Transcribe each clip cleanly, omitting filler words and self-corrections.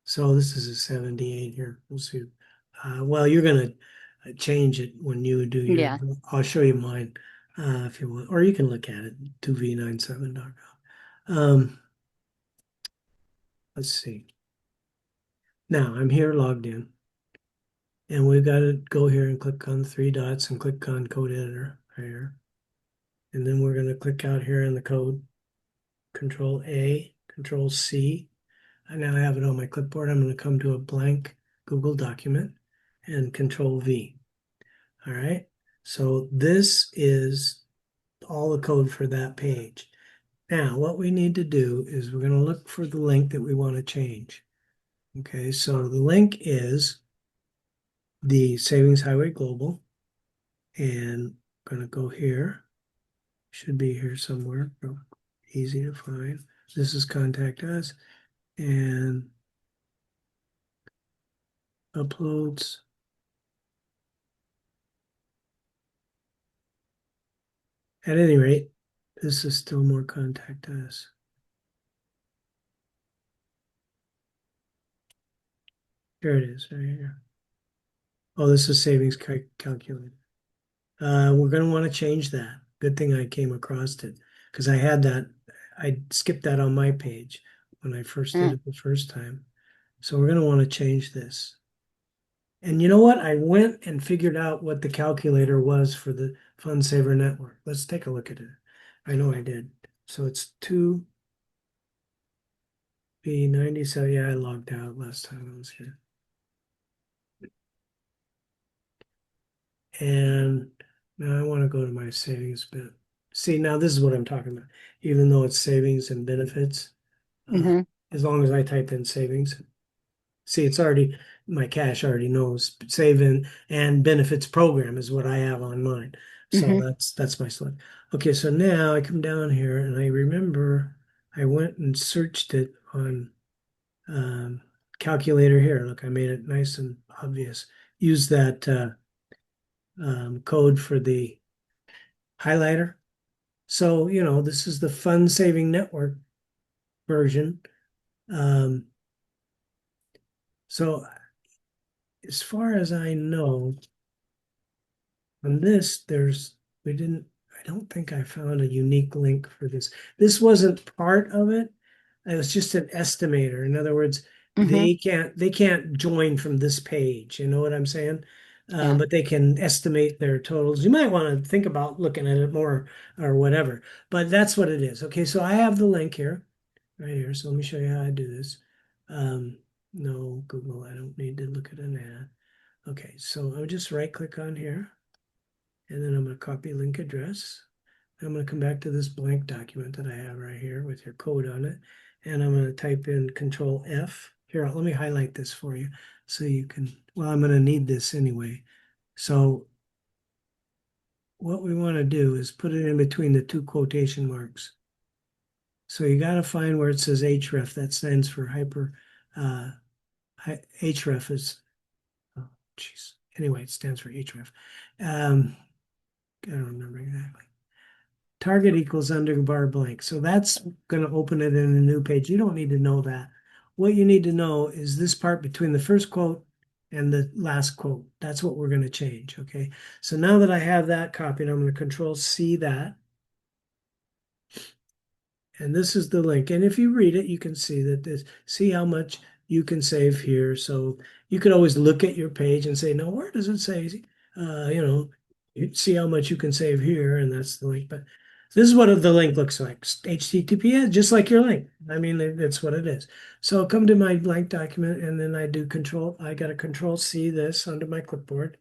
So this is a 78 here. We'll see. Well, you're going to change it when you do your, Yeah. I'll show you mine if you want, or you can look at it, 2v97.com. Let's see. Now I'm here logged in, and we've got to go here and click on the three dots and click on code editor right here. And then we're going to click out here in the code, Control A, Control C. I now have it on my clipboard. I'm going to come to a blank Google document and Control V. All right. So this is all the code for that page. Now, what we need to do is we're going to look for the link that we want to change. Okay, so the link is the Savings Highway Global, and I'm going to go here. Should be here somewhere. Easy to find. This is Contact Us, and uploads. At any rate, this is still more Contact Us. Here it is, right here. Oh, this is savings calculator. We're going to want to change that. Good thing I came across it because I had that. I skipped that on my page when I first did Mm. it the first time. So we're going to want to change this. And you know what? I went and figured out what the calculator was for the Fund Saver Network. Let's take a look at it. I know I did. So it's 2B90. So yeah, I logged out last time I was here. And now I want to go to my savings bit. See, now this is what I'm talking about. Even though it's savings and benefits, uh, Hmm. as long as I type in savings, see, it's already, my cache already knows saving and benefits program is what I have on mine. So Hmm. that's my select. Okay, so now I come down here and I remember I went and searched it on um, calculator here. Look, I made it nice and obvious. Use that code for the highlighter. So, this is the Fund Saving Network version. Um, so, as far as I know, on this, I don't think I found a unique link for this. This wasn't part of it. It was just an estimator. In other words, Hmm. they can't join from this page. You know what I'm saying? Yeah. But they can estimate their totals. You might want to think about looking at it more or whatever. But that's what it is. Okay, so I have the link here, right here. So let me show you how I do this. Um, no, Google, I don't need to look at an ad. Okay, so I'll just right click on here, and then I'm going to copy link address. I'm going to come back to this blank document that I have right here with your code on it. And I'm going to type in Control F. Here, let me highlight this for you so you can, well, I'm going to need this anyway. So what we want to do is put it in between the two quotation marks. So you got to find where it says href. That stands for uh, href is, oh, jeez. Anyway, it stands for href. I don't remember exactly. Target equals underbar blank. So that's going to open it in a new page. You don't need to know that. What you need to know is this part between the first quote and the last quote. That's what we're going to change. Okay. So now that I have that copied, I'm going to Control C that. And this is the link. And if you read it, you can see that see how much you can save here. So you could always look at your page and say, no, where does it say? You see how much you can save here, and that's the link. But this is what the link looks like. HTTPS, just like your link. I mean, that's what it is. So I'll come to my blank document, and then I got to Control C this under my clipboard,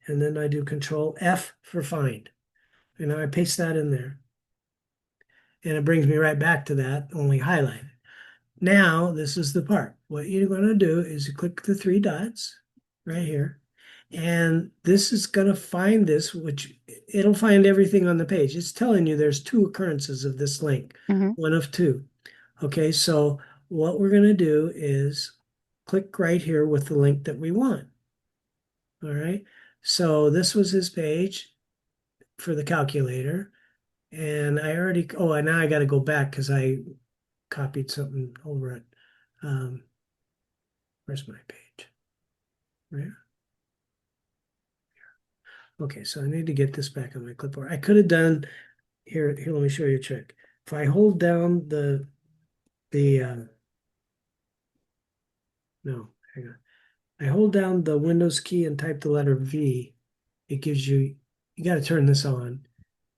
and then I do Control F for find. And I paste that in there. And it brings me right back to that, only highlighted. Now, this is the part. What you're going to do is you click the three dots right here, and this is going to find this, which it'll find everything on the page. It's telling you there's two occurrences of this link, Hmm. one of two. Okay, so what we're going to do is click right here with the link that we want. All right, so this was his page for the calculator. And and now I got to go back because I copied something over it. Um, Where's my page? Right. Okay, so I need to get this back on my clipboard. I could have done here. Let me show you a trick. If I hold down the no, hang on. I hold down the Windows key and type the letter V. It gives you. You got to turn this on.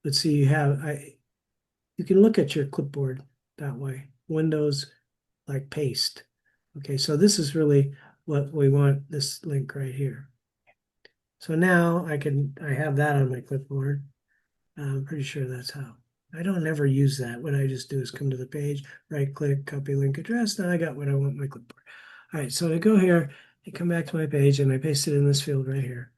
Let's see. You can look at your clipboard that way. Windows like paste. Okay, so this is really what we want. This link right here. So now I have that on my clipboard. I'm pretty sure that's how. I don't ever use that. What I just do is come to the page, right click, copy link address. Now I got what I want in my clipboard. All right, so I go here, I come back to my page and I paste it in this field right here.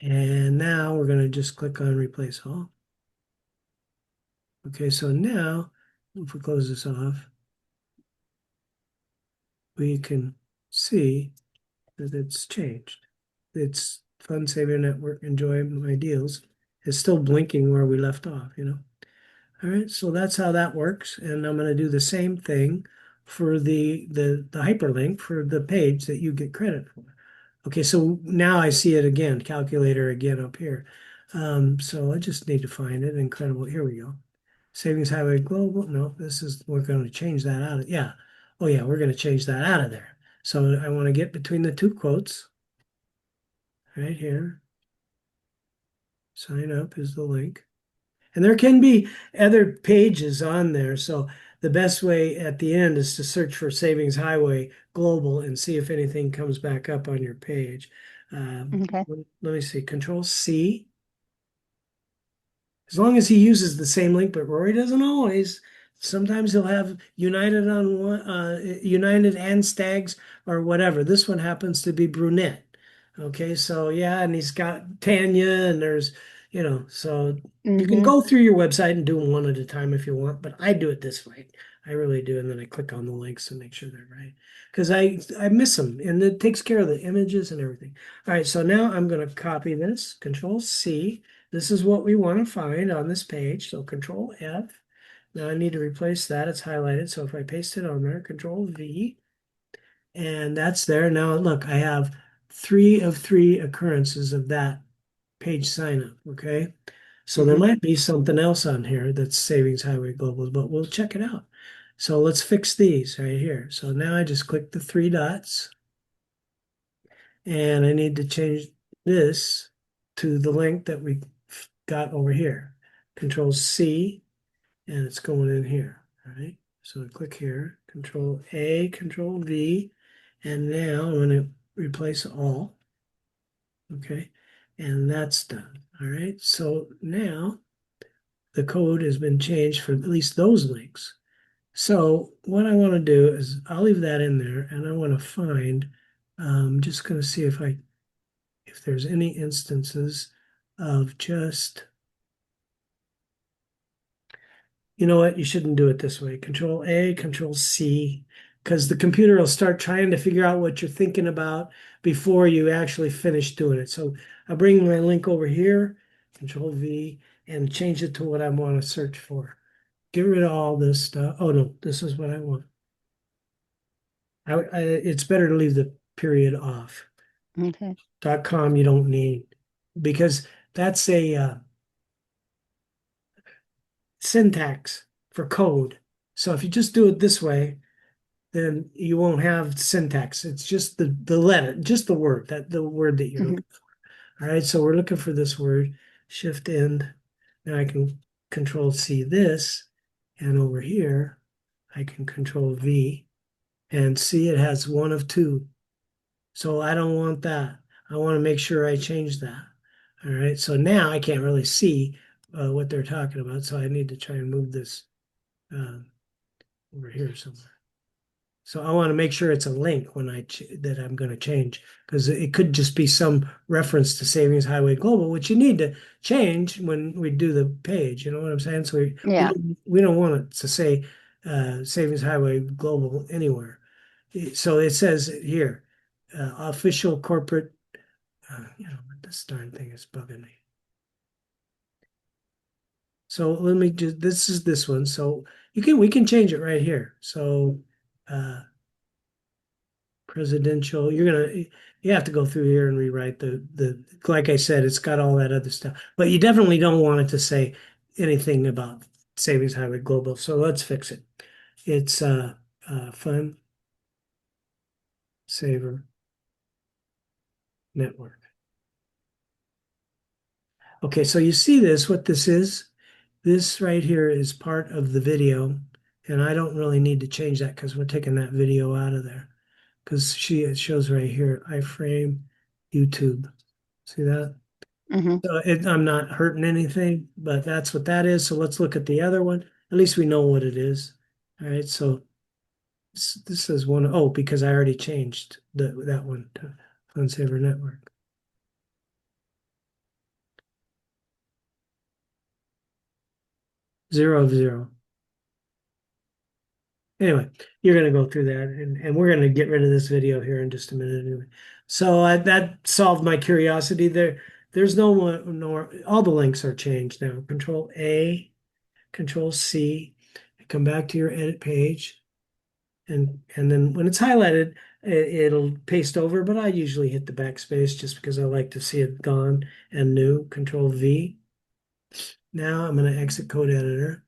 And now we're going to just click on replace all. Okay, so now if we close this off, we can see that it's changed. It's Fun Savior Network, enjoy my deals. It's still blinking where we left off, you know. All right, so that's how that works. And I'm going to do the same thing for the hyperlink for the page that you get credit for. Okay, so now I see it again, calculator again up here. So I just need to find it. Incredible. Here we go. Savings Highway Global. No, we're going to change that out of, yeah. Oh yeah, we're going to change that out of there. So I want to get between the two quotes right here. Sign up is the link. And there can be other pages on there. So the best way at the end is to search for Savings Highway Global and see if anything comes back up on your page. Okay. Let me see, Control C. As long as he uses the same link, but Rory doesn't always. Sometimes he'll have United on one, United and Stags or whatever. This one happens to be brunette. Okay, so yeah, and he's got Tanya, and there's, so you can Mm-hmm. go through your website and do them one at a time if you want, but I do it this way. I really do, and then I click on the links to make sure they're right because I miss them, and it takes care of the images and everything. All right, so now I'm going to copy this, Control C. This is what we want to find on this page. So Control F. Now I need to replace that. It's highlighted. So if I paste it on there, Control V, and that's there. Now look, I have 3 of 3 occurrences of that page sign up. Okay. So there Mm-hmm. might be something else on here that's Savings Highway Global, but we'll check it out. So let's fix these right here. So now I just click the 3 dots and I need to change this to the link that we got over here. Control C, and it's going in here. All right. So I click here, Control A, Control V, and now I'm going to replace all. Okay. And that's done. All right. So now the code has been changed for at least those links. So what I want to do is I'll leave that in there and I want to find, just going to see if there's any instances of just, you know what, you shouldn't do it this way. Control A, Control C, because the computer will start trying to figure out what you're thinking about before you actually finish doing it. So I bring my link over here, Control V, and change it to what I want to search for. Get rid of all this stuff. Oh no, this is what I want. It's better to leave the period off. Okay. .com you don't need because that's a syntax for code. So if you just do it this way, then you won't have syntax. It's just the letter, just the word, the word that you're Mm-hmm. looking for. All right, so we're looking for this word, Shift End. Now I can Control C this, and over here I can Control V, and see it has one of two. So I don't want that. I want to make sure I change that. All right, so now I can't really see what they're talking about, so I need to try and move this uh, over here somewhere. So I want to make sure it's a link when that I'm going to change because it could just be some reference to Savings Highway Global, which you need to change when we do the page. You know what I'm saying? So Yeah. we don't want it to say Savings Highway Global anywhere. So it says here, official corporate. This darn thing is bugging me. So let me just. This is this one. So we can change it right here. So. presidential. You have to go through here and rewrite like I said, it's got all that other stuff. But you definitely don't want it to say anything about Savings Highway Global. So let's fix it. It's Fund Saver Network. Okay, so you see this, what this is? This right here is part of the video, and I don't really need to change that because we're taking that video out of there. Because it shows right here, iframe, YouTube. See that? Hmm. So I'm not hurting anything, but that's what that is. So let's look at the other one. At least we know what it is. All right, so this is one, oh, because I already changed that one to Fund Saver Network. 0 of 0. Anyway, you're going to go through that, and we're going to get rid of this video here in just a minute anyway. So that solved my curiosity there. There's no one, no, all the links are changed now. Control A, Control C, come back to your edit page, and then when it's highlighted, it'll paste over, but I usually hit the backspace just because I like to see it gone and new. Control V. Now I'm going to exit code editor,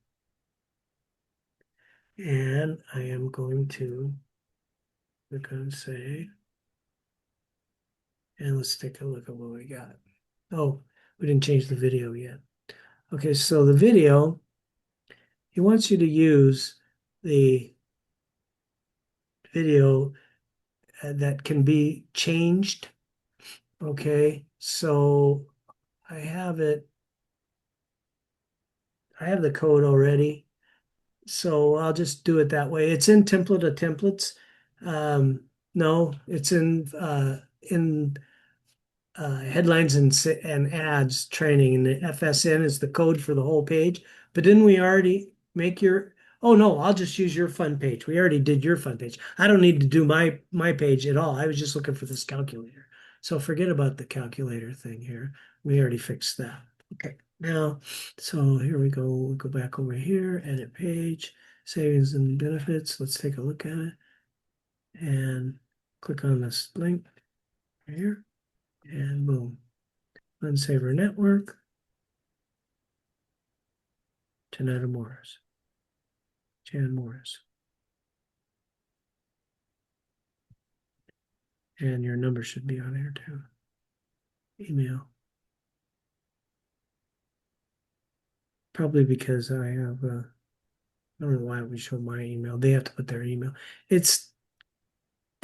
and I am going to click on save. And let's take a look at what we got. Oh, we didn't change the video yet. Okay, so the video, he wants you to use the video that can be changed. Okay, so I have it, I have the code already. So I'll just do it that way. It's in template of templates. No, it's in headlines and ads training, and the FSN is the code for the whole page. But didn't we already make your? Oh no, I'll just use your fun page. We already did your fun page. I don't need to do my page at all. I was just looking for this calculator. So forget about the calculator thing here. We already fixed that. Okay, now, so here we go. We'll go back over here, edit page, savings and benefits. Let's take a look at it and click on this link right here, and boom. Unsaver Network, Janetta Morris, Jan Morris. And your number should be on here too. Email. Probably because I have, I don't know why we show my email. They have to put their email. It's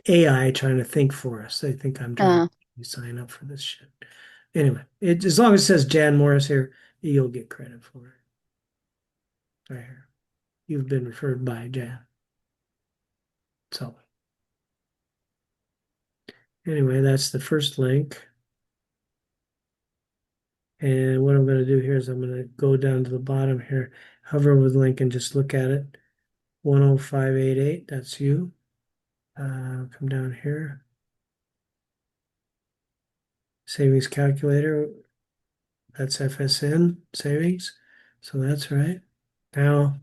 AI trying to think for us. They think I'm trying Uh, to sign up for this shit. Anyway, as long as it says Jan Morris here, you'll get credit for it. Right here. You've been referred by Jan. So anyway, that's the first link. And what I'm going to do here is I'm going to go down to the bottom here, hover over the link and just look at it. 10588, that's you. Come down here. Savings calculator, that's FSN savings. So that's right. Now,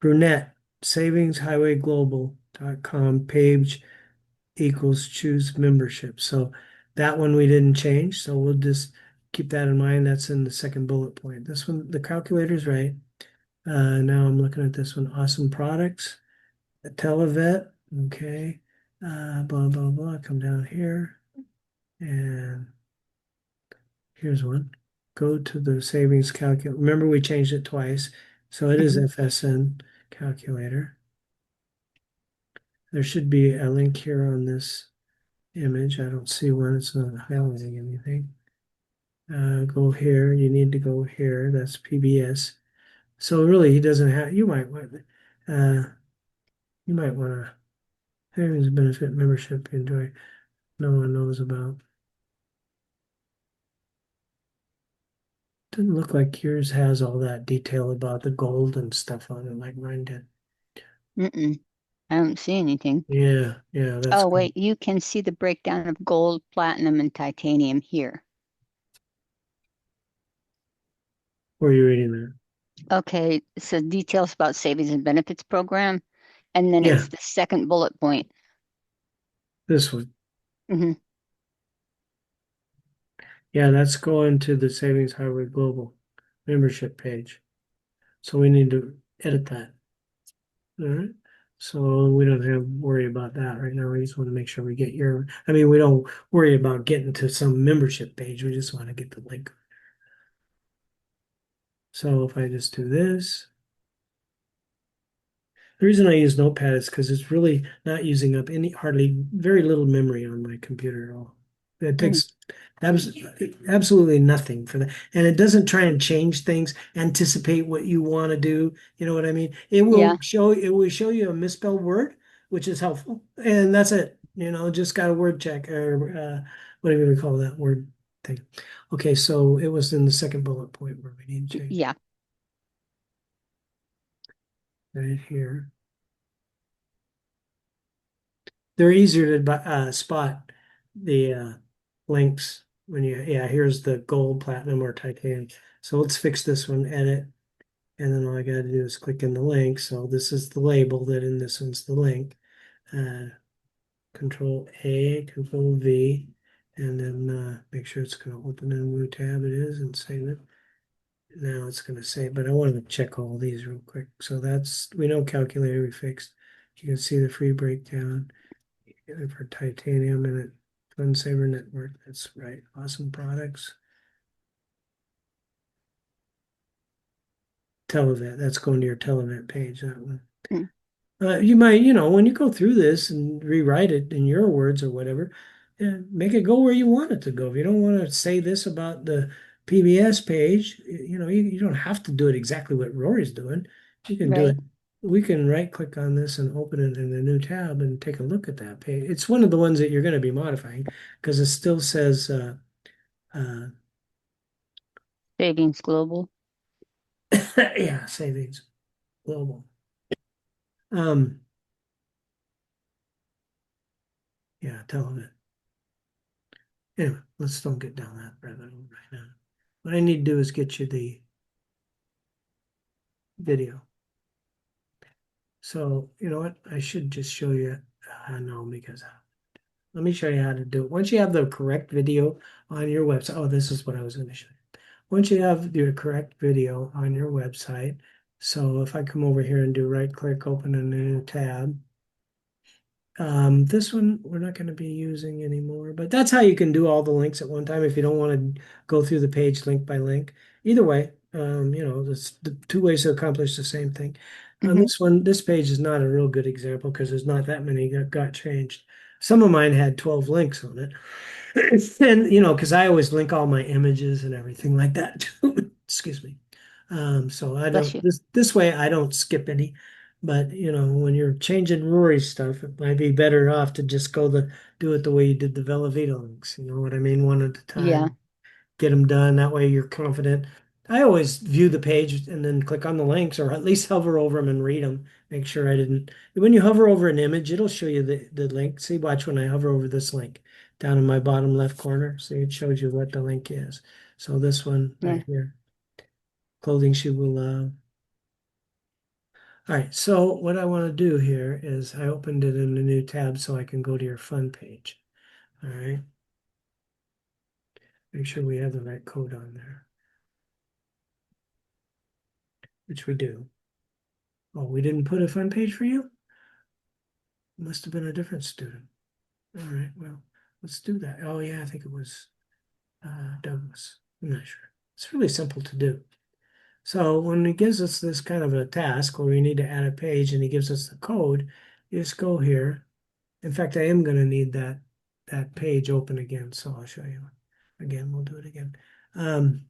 brunette, savingshighwayglobal.com page equals choose membership. So that one we didn't change. So we'll just keep that in mind. That's in the second bullet point. This one, the calculator's right. Now I'm looking at this one. Awesome products. Televet. Okay. Blah, blah, blah. Come down here. And here's one. Go to the savings calculator. Remember, we changed it twice. So it is mhm. FSN calculator. There should be a link here on this image. I don't see one. It's not highlighting anything. Go here. You need to go here. That's PBS. So really, he doesn't have. Uh, you might want to. Savings benefit membership enjoy. No one knows about. Doesn't look like yours has all that detail about the gold and stuff on it like mine did. Mm-mm. I don't see anything. Yeah, yeah, that's Oh, good. wait, you can see the breakdown of gold, platinum, and titanium here. Where are you reading that? Okay, so details about savings and benefits program, and then Yeah. it's the second bullet point. This one. Hmm. Yeah, that's going to the Savings Highway Global membership page. So we need to edit that. All right. So we don't have to worry about that right now. We just want to make sure we get your, I mean, we don't worry about getting to some membership page. We just want to get the link. So if I just do this, the reason I use Notepad is because it's really not using up any hardly very little memory on my computer at all. It Hmm. takes abs absolutely nothing for that, and it doesn't try and change things, anticipate what you want to do. You know what I mean? Yeah. It will show you a misspelled word, which is helpful, and that's it. You know, just got a word check or whatever we call that word thing. Okay, so it was in the second bullet point where we need to change Yeah. right here. They're easier to spot the links when you, yeah, here's the gold, platinum, or titanium. So let's fix this one, edit, and then all I got to do is click in the link. So this is the label, that in this one's the link. Uh, Control A, Control V, and then make sure it's going to open in a new tab. It is, and save it. Now it's going to save, but I want to check all these real quick. So that's, we know calculator we fixed. You can see the free breakdown for titanium and it Fun Saver Network. That's right. Awesome products. Televent. That's going to your Televent page. That one. Mm. You might, you know, when you go through this and rewrite it in your words or whatever, make it go where you want it to go. If you don't want to say this about the PBS page, you know, you don't have to do it exactly what Rory's doing. You can do Right. it. We can right click on this and open it in a new tab and take a look at that page. It's one of the ones that you're going to be modifying because it still says, uh, Savings Global. yeah, savings global. Um, yeah, Televent. Anyway, let's don't get down that rabbit hole right now. What I need to do is get you the video. So, you know what? I should just show you. No, because let me show you how to do it. Once you have the correct video on your website, oh, this is what I was going to show you. Once you have your correct video on your website, so if I come over here and do right click, open a new tab, this one we're not going to be using anymore, but that's how you can do all the links at one time if you don't want to go through the page link by link. Either way, you know, there's the two ways to accomplish the same thing. On Hmm. this one, this page is not a real good example because there's not that many that got changed. Some of mine had 12 links on it. And, you know, because I always link all my images and everything like that. Excuse me. So I Bless don't, you. this way I don't skip any. But you know, when you're changing Rory's stuff, it might be better off to just do it the way you did the Velveeta links. You know what I mean? One at a Yeah. time, get them done. That way you're confident. I always view the page and then click on the links, or at least hover over them and read them. Make sure I didn't. When you hover over an image, it'll show you the link. See, watch when I hover over this link down in my bottom left corner. See, it shows you what the link is. So this one Yeah. right here, clothing shoe will love. All right, so what I want to do here is I opened it in a new tab so I can go to your fun page. All right, make sure we have the right code on there, which we do. Oh, we didn't put a fun page for you? Must have been a different student. All right, well, let's do that. Oh, yeah, I think it was Douglas. I'm not sure. It's really simple to do. So when he gives us this kind of a task where we need to add a page and he gives us the code, you just go here. In fact, I am going to need that page open again, so I'll show you. Again, we'll do it again. Um,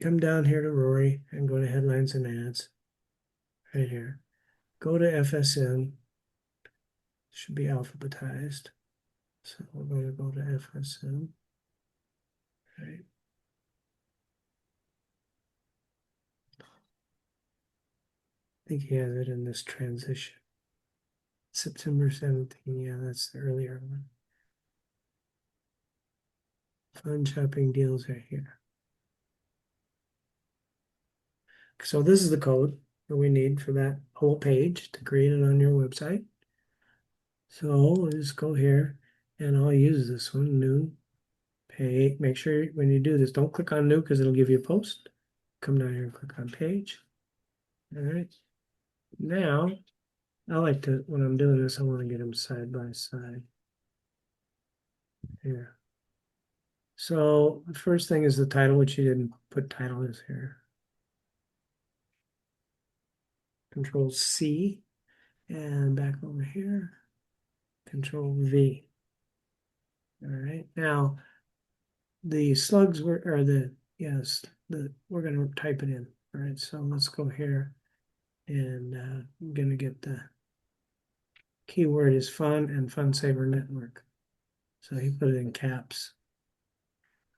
Come down here to Rory and go to Headlines and Ads right here. Go to FSN. Should be alphabetized. So we're going to go to FSN. Right. I think he has it in this transition. September 17. Yeah, that's the earlier one. Fun shopping deals right here. So this is the code that we need for that whole page to create it on your website. So we'll just go here and I'll use this one, new page. Make sure when you do this, don't click on new because it'll give you a post. Come down here and click on page. All right. Now, I like to, when I'm doing this, I want to get them side by side here. So the first thing is the title, which you didn't put title is here. Control C and back over here. Control V. All right. Now the slugs were, or the, yes, we're going to type it in. All right. So let's go here and I'm going to get the keyword is fun and fun saver network. So he put it in caps.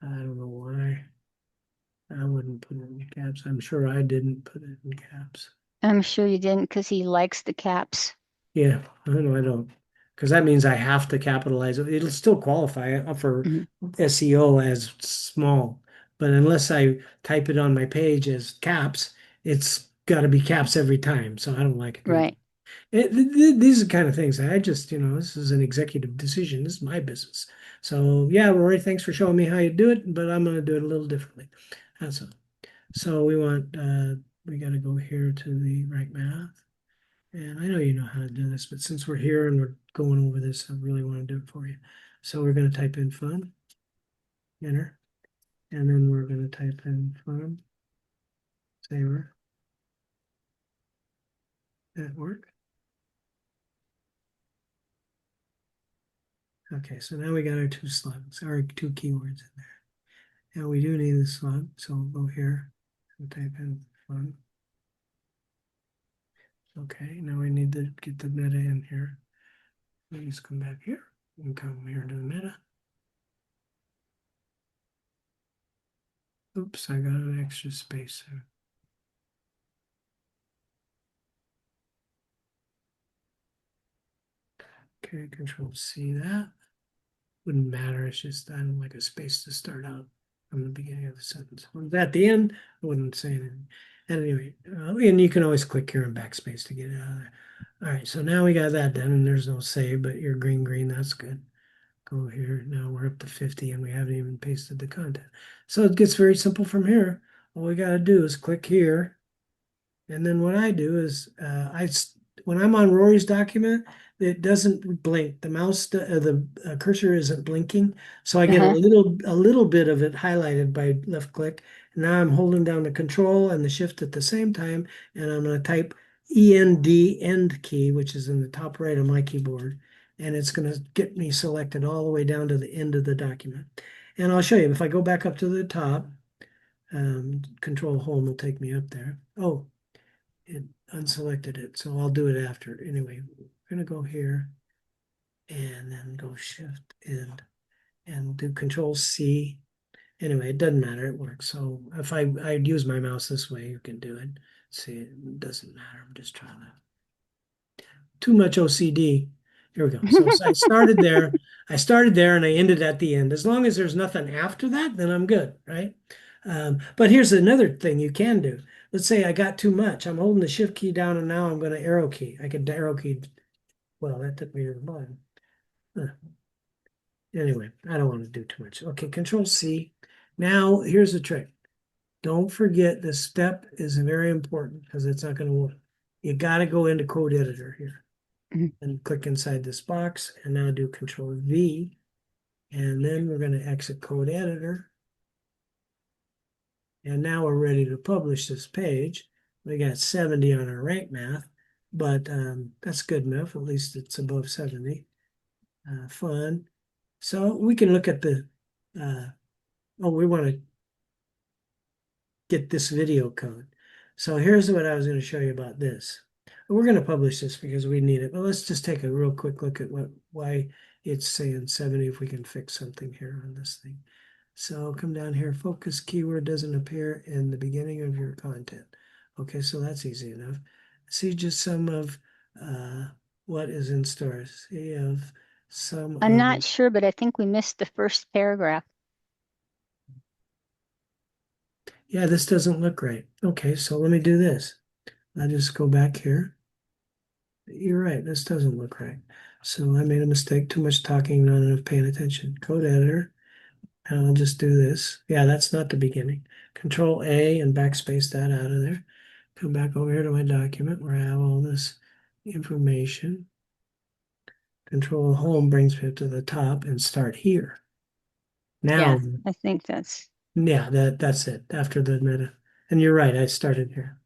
I don't know why. I wouldn't put it in caps. I'm sure I didn't put it in caps. I'm sure you didn't because he likes the caps. Yeah, no, I don't. Because that means I have to capitalize it. It'll still qualify for Mhm. SEO as small. But unless I type it on my page as caps, it's got to be caps every time. So I don't like doing Right. these are the kind of things I just, this is an executive decision. This is my business. So yeah, Rory, thanks for showing me how you do it, but I'm going to do it a little differently. That's all. So we got to go here to the right math. And I know you know how to do this, but since we're here and we're going over this, I really want to do it for you. So we're going to type in fun, enter, and then we're going to type in fun, saver, network. Okay, so now we got our two slugs, our two keywords in there. And we do need a slug, so we'll go here and type in fun. Okay, now we need to get the meta in here. Please come back here and come here to the meta. Oops, I got an extra space there. Okay, control C that. Wouldn't matter, it's just I don't like a space to start out from the beginning of the sentence. At the end, I wouldn't say anything. Anyway, and you can always click here and backspace to get it out of there. All right, so now we got that done and there's no save, but you're green, that's good. Go here. Now we're up to 50 and we haven't even pasted the content. So it gets very simple from here. All we got to do is click here. And then what I do is when I'm on Rory's document, it doesn't blink. The cursor isn't blinking. So I get Uh-huh. a little bit of it highlighted by left click. Now I'm holding down the control and the shift at the same time. And I'm going to type end key, which is in the top right of my keyboard and it's going to get me selected all the way down to the end of the document. And I'll show you, if I go back up to the top, Control Home will take me up there. Oh, it unselected it, so I'll do it after. Anyway, we're going to go here and then go Shift and do Control C. Anyway, it doesn't matter, it works. So if I'd use my mouse this way, you can do it. See, it doesn't matter. I'm just trying to too much OCD. Here we go. So I started there and I ended at the end. As long as there's nothing after that, then I'm good, right? But here's another thing you can do. Let's say I got too much. I'm holding the shift key down and now I'm going to arrow key. I could arrow key. Well, that took me to the bottom. Huh. Anyway, I don't want to do too much. Okay, Control C. Now, here's the trick. Don't forget this step is very important because it's not going to work. You got to go into code editor here. Mhm. And click inside this box and now do Control V. And then we're going to exit code editor. And now we're ready to publish this page. We got 70 on our rank math, but that's good enough. At least it's above 70. Fun. So we can look at uh, we want to get this video code. So here's what I was going to show you about this. We're going to publish this because we need it, but let's just take a real quick look at why it's saying 70 if we can fix something here on this thing. So come down here, focus keyword doesn't appear in the beginning of your content. Okay, so that's easy enough. See just some of uh, what is in store. See of some I'm of, not sure, but I think we missed the first paragraph. yeah, this doesn't look right. Okay, so let me do this. I'll just go back here You're right. This doesn't look right. So I made a mistake. Too much talking, not enough paying attention. Code editor. And I'll just do this. Yeah, that's not the beginning. Control A and backspace that out of there. Come back over here to my document where I have all this information. Control home brings me to the top and start here. Yeah, Now, I think that's, yeah, that's it. After the meta. And you're right, I started here.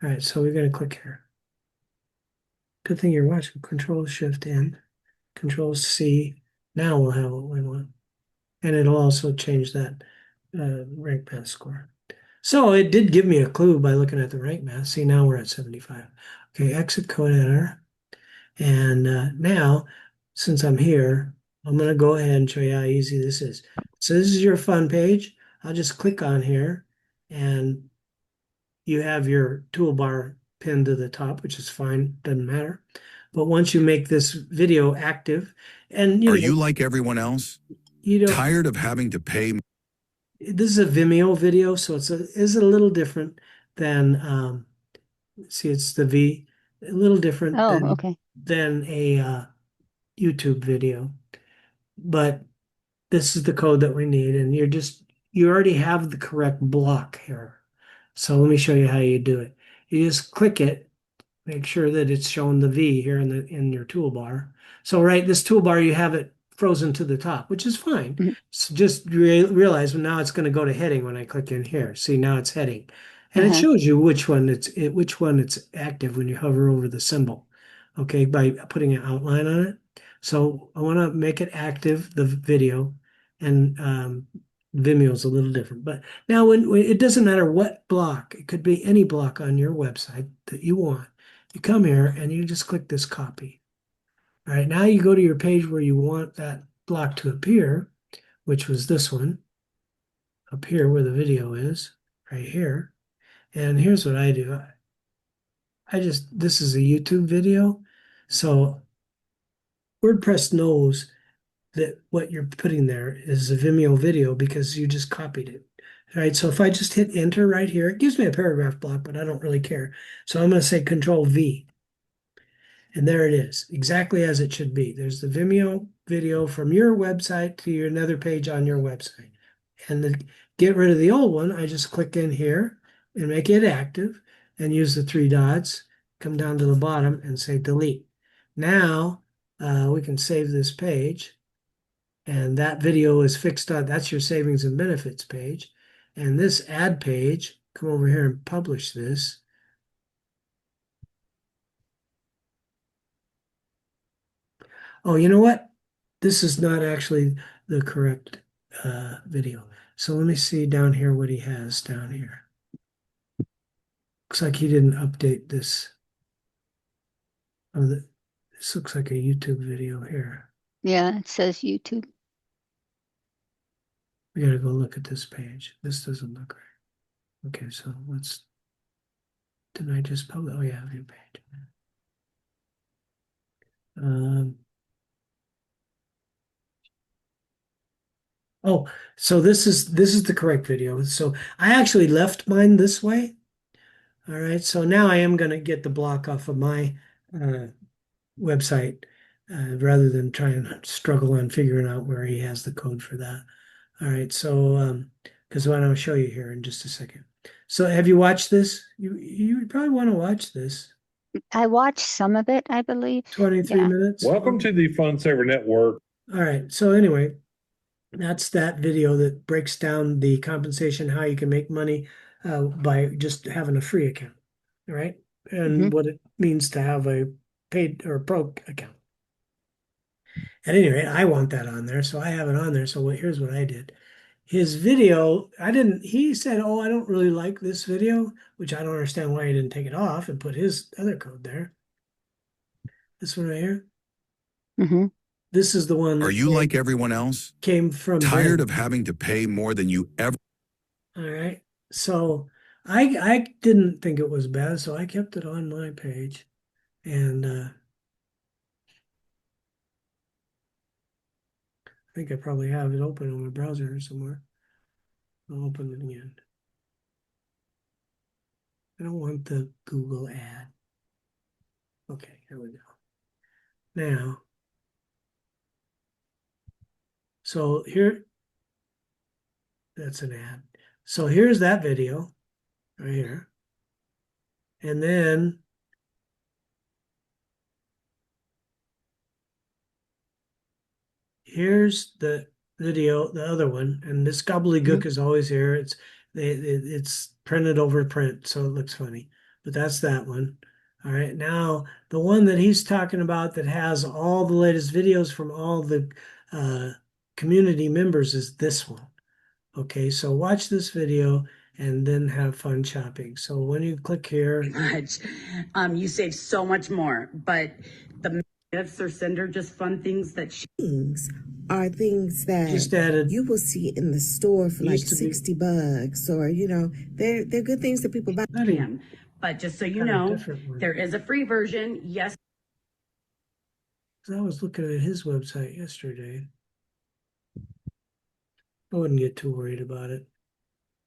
All right, so we're going to click here. Good thing you're watching. Control Shift N, Control C. Now we'll have what we want. And it'll also change that rank math score. So it did give me a clue by looking at the rank math. See, now we're at 75. Okay, exit code editor. And now, since I'm here, I'm going to go ahead and show you how easy this is. So this is your fun page. I'll just click on here and you have your toolbar pinned to the top, which is fine, doesn't matter. But once you make this video active, and Are you like everyone else? you don't, Tired of having to pay? this is a Vimeo video, so is a little different than see, it's the V, a little different oh, okay. than a YouTube video. But this is the code that we need, and you already have the correct block here. So let me show you how you do it. You just click it, make sure that it's showing the V here in your toolbar. So right, this toolbar, you have it frozen to the top, which is fine. Mhm. So just realize now it's going to go to heading when I click in here. See, now it's heading. And it Uh-huh. shows you which one it's active when you hover over the symbol. Okay, by putting an outline on it. So I want to make it active, the video, and Vimeo is a little different. But now when it doesn't matter what block, it could be any block on your website that you want. You come here and you just click this copy. All right, now you go to your page where you want that block to appear, which was this one up here where the video is, right here. And here's what I do. This is a YouTube video. So WordPress knows that what you're putting there is a Vimeo video because you just copied it. All right, so if I just hit enter right here, it gives me a paragraph block, but I don't really care. So I'm going to say Control V. And there it is, exactly as it should be. There's the Vimeo video from your website to your another page on your website. And to get rid of the old one, I just click in here and make it active and use the three dots, come down to the bottom and say delete. Now we can save this page. And that video is fixed on, that's your savings and benefits page. And this ad page, come over here and publish this. Oh, you know what? This is not actually the correct video. So let me see down here what he has down here. Looks like he didn't update this. Oh, this looks like a YouTube video here. Yeah, it says YouTube. We gotta go look at this page. This doesn't look right. Okay, so didn't I just publish? Oh yeah, view page. Um, oh, so this is the correct video. So I actually left mine this way. All right, so now I am going to get the block off of my uh, website rather than try and struggle on figuring out where he has the code for that. All right, so because what I'll show you here in just a second. So have you watched this? You probably want to watch this. I watched some of it, I believe. 23 Yeah. minutes. Welcome to the Fun Saver Network. All right, so anyway, that's that video that breaks down the compensation, how you can make money by just having a free account, right? Hmm. And what it means to have a paid or pro account. At any rate, I want that on there, so I have it on there. So here's what I did. His video, he said, oh, I don't really like this video, which I don't understand why he didn't take it off and put his other code there. This one right here. Hmm. This is the one Are that you like everyone else? came from Tired Ben. of having to pay more than you ever? All right. So I didn't think it was bad, so I kept it on my page. And I think I probably have it open on my browser somewhere. I'll open it again. I don't want the Google ad. Okay, here we go. Now, so here, that's an ad. So here's that video right here. And then here's the video, the other one, and this gobbledygook is always here. It's printed over print, so it looks funny. But that's that one. All right, now the one that he's talking about that has all the latest videos from all the community members is this one. Okay, so watch this video and then have fun shopping. So when you click here, Much. You save so much more, but the gifts or sender just fun things that things are things that just added you will see in the store for like used to be $60, or they're good things that people buy. bloody can. But just so you kind of know, different one. there is a free version. Yes. 'Cause I was looking at his website yesterday. I wouldn't get too worried about it.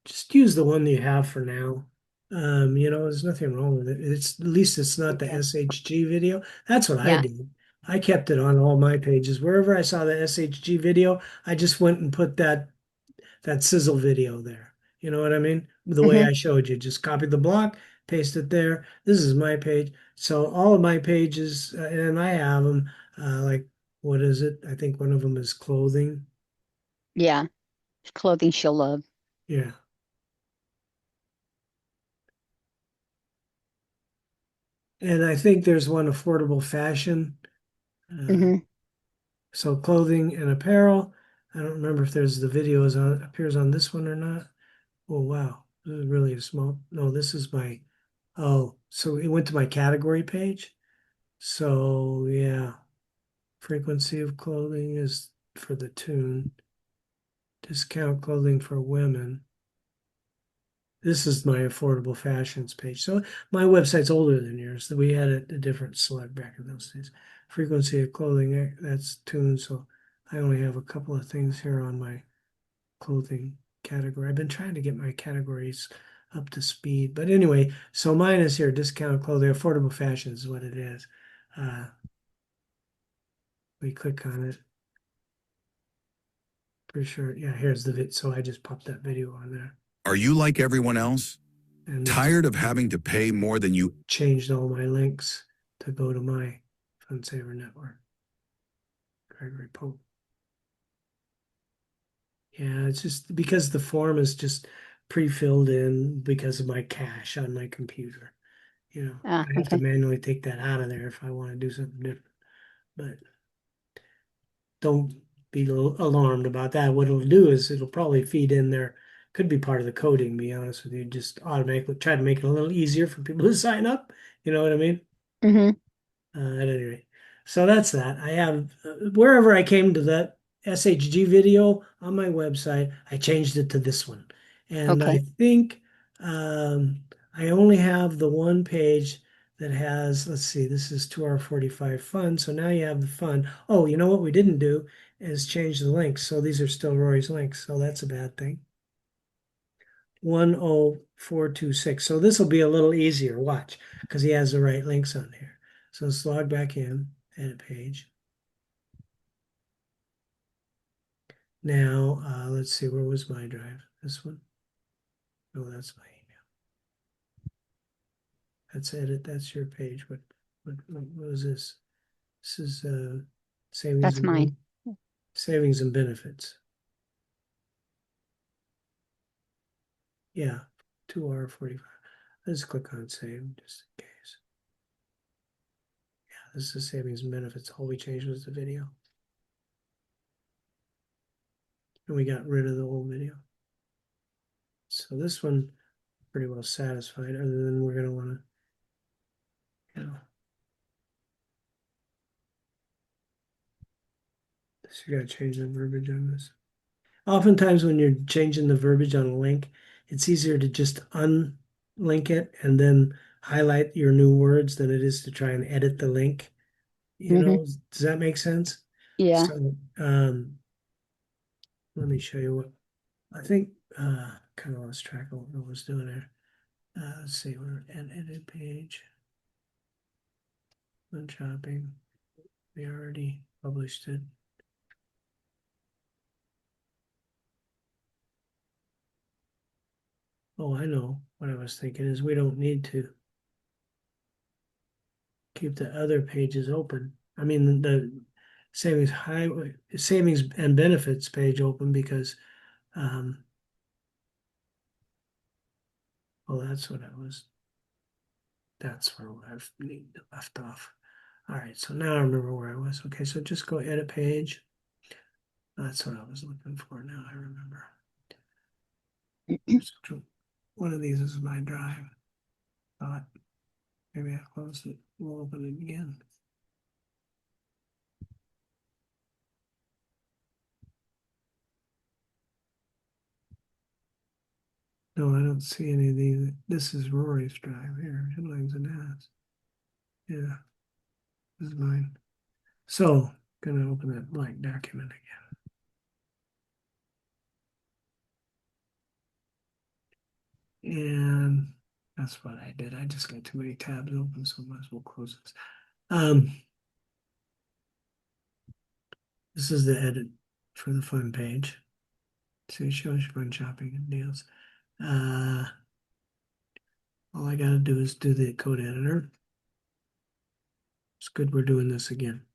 Just use the one you have for now. There's nothing wrong with it. It's at least it's not the Okay. SHG video. That's what I Yeah. did. I kept it on all my pages. Wherever I saw the SHG video, I just went and put that sizzle video there. You know what I mean? The way Mhm. I showed you. Just copy the block, paste it there. This is my page. So all of my pages, and I have them, like, what is it? I think one of them is clothing. Yeah. Clothing she'll love. Yeah. And I think there's one affordable fashion. Hmm. So clothing and apparel. I don't remember if there's the videos on appears on this one or not. Oh wow, this is really a small. No, this is my. Oh, so it went to my category page. So yeah, frequency of clothing is for the tune. Discount clothing for women. This is my affordable fashions page. So my website's older than yours. We had a different select back in those days. Frequency of clothing, that's tuned. So I only have a couple of things here on my clothing category. I've been trying to get my categories up to speed. But anyway, so mine is here, discount clothing, affordable fashion is what it is. We click on it. Pretty sure, yeah, here's the vid. So I just popped that video on there. Are you like everyone else? And Tired of having to pay more than you changed all my links to go to my FunSaver network. Gregory Pope. Yeah, it's just because the form is just pre-filled in because of my cache on my computer. Ah, I have to okay. manually take that out of there if I want to do something different. But don't be alarmed about that. What it'll do is it'll probably feed in there. Could be part of the coding, to be honest with you. Just automatically try to make it a little easier for people to sign up. You know what I mean? Hmm. At any rate, so that's that. I have wherever I came to that SHG video on my website, I changed it to this one, and I Okay. think I only have the one page that has. Let's see, this is 2 hour 45 fun. So now you have the fun. Oh, you know what we didn't do is change the links. So these are still Rory's links. So that's a bad thing. 10426. So this will be a little easier. Watch, because he has the right links on here. So let's log back in, edit page. Now, let's see, where was my drive? This one? Oh, that's my email. That's edit, that's your page. What was this? This is savings That's mine. savings and benefits. Yeah, 2 hour 45. Let's click on save just in case. Yeah, this is savings and benefits. All we changed was the video. And we got rid of the old video. So this one pretty well satisfied, other than we're going to want to, so you got to change the verbiage on this. Oftentimes when you're changing the verbiage on a link, it's easier to just unlink it and then highlight your new words than it is to try and edit the link. Hmm. Does that make sense? Yeah. So let me show you what I think. Kind of lost track of what I was doing there. Let's see, we're at edit page. on shopping. We already published it. Oh, I know what I was thinking is we don't need to keep the other pages open. I mean, the savings and benefits page open because, well, that's what I was. That's where I've left off. All right, so now I remember where I was. Okay, so just go edit page. That's what I was looking for. Now I remember. One of these is my drive. Thought maybe I closed it. We'll open it again. No, I don't see any of these. This is Rory's drive here. Headlines and ads. Yeah, this is mine. So, gonna open that blank document again. And that's what I did. I just got too many tabs open, so I might as well close this. This is the edit for the fun page. So it shows you fun shopping and deals. All I gotta do is do the code editor. It's good we're doing this again.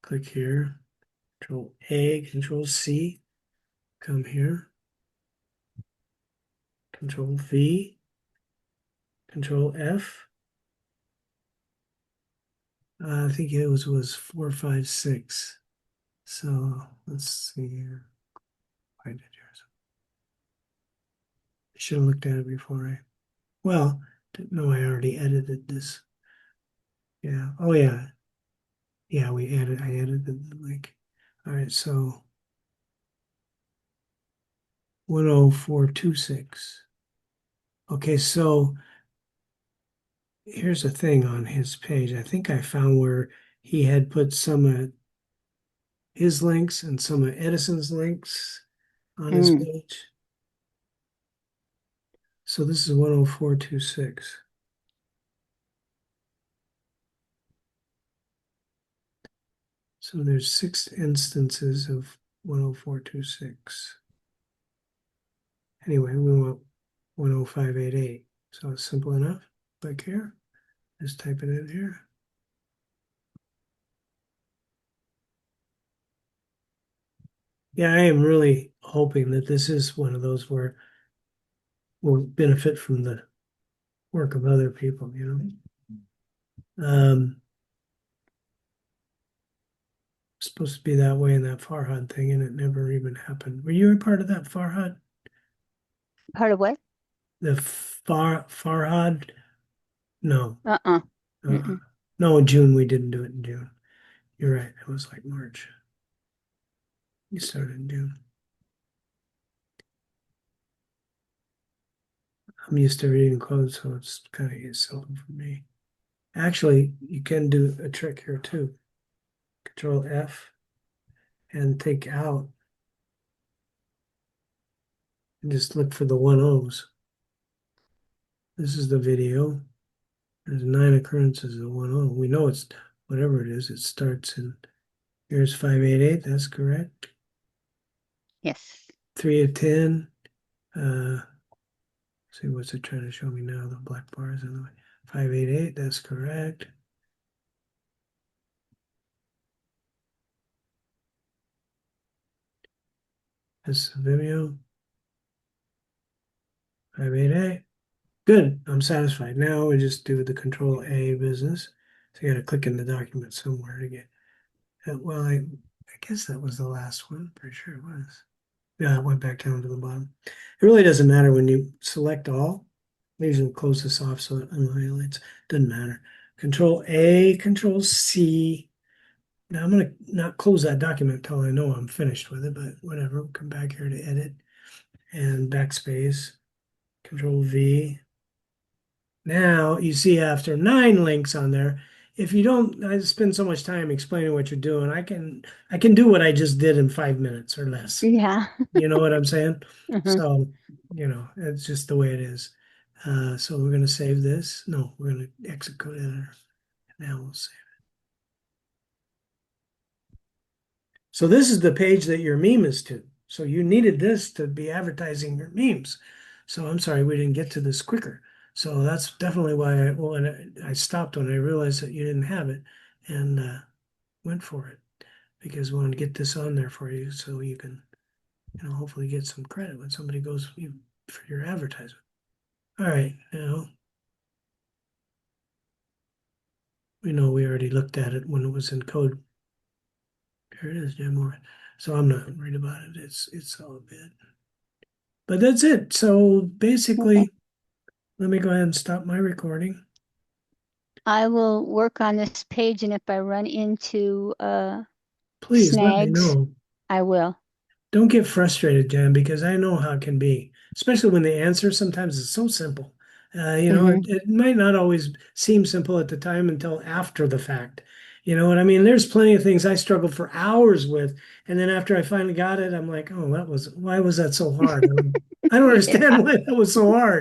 Click here, Control A, Control C, come here, Control V, Control F. I think it was 4, 5, 6. So let's see here. I did yours. I should have looked at it before I. Well, didn't know I already edited this. Yeah. Oh yeah. Yeah, I edited the link. All right, so 10426. Okay, so here's a thing on his page. I think I found where he had put some of his links and some of Edison's links on his page. So this is 10426. So there's 6 instances of 10426. Anyway, we want 10588. So it's simple enough. Click here. Just type it in here. Yeah, I am really hoping that this is one of those where we'll benefit from the work of other people, Supposed to be that way in that Farhad thing, and it never even happened. Were you a part of that Farhad? Part of what? The Farhad? No. Mm-mm. No, June. We didn't do it in June. You're right. It was like March. You started in June. I'm used to reading codes, so it's kind of seldom for me. Actually, you can do a trick here too. Control F and take out and just look for the 1 O's. This is the video. There's 9 occurrences of 1 O. We know it's whatever it is, it starts in here's 588, that's correct. Yes. 3 of 10. See what's it trying to show me now? The black bar is in the way. 588, that's correct. This is Vimeo. 588. Good, I'm satisfied. Now we just do the Control A business. So you got to click in the document somewhere to get. Well, I guess that was the last one. Pretty sure it was. Yeah, it went back down to the bottom. It really doesn't matter when you select all. I usually close this off so it annihilates. Doesn't matter. Control A, Control C. Now I'm going to not close that document until I know I'm finished with it, but whatever. We'll come back here to edit and backspace. Control V. Now you see after 9 links on there, if you don't I spend so much time explaining what you're doing, I can do what I just did in 5 minutes or less. Yeah. You know what I'm saying? Mhm. So, it's just the way it is. So we're going to save this. No, we're going to exit code editor. Now we'll save it. So this is the page that your meme is to. So you needed this to be advertising your memes. So I'm sorry we didn't get to this quicker. So that's definitely why I stopped when I realized that you didn't have it and went for it because we want to get this on there for you so you can, hopefully get some credit when somebody goes for your advertisement. All right, now we know we already looked at it when it was in code. Here it is, Jim Moore. So I'm not worried about it. It's all good. But that's it. So basically, Okay. let me go ahead and stop my recording. I will work on this page, and if I run into Please let me snags, know. I will. Don't get frustrated, Jan, because I know how it can be, especially when the answer sometimes is so simple. Hmm. It might not always seem simple at the time until after the fact. You know what I mean? There's plenty of things I struggled for hours with, and then after I finally got it, I'm like, oh, why was that so hard? I don't Yeah. understand why that was so hard.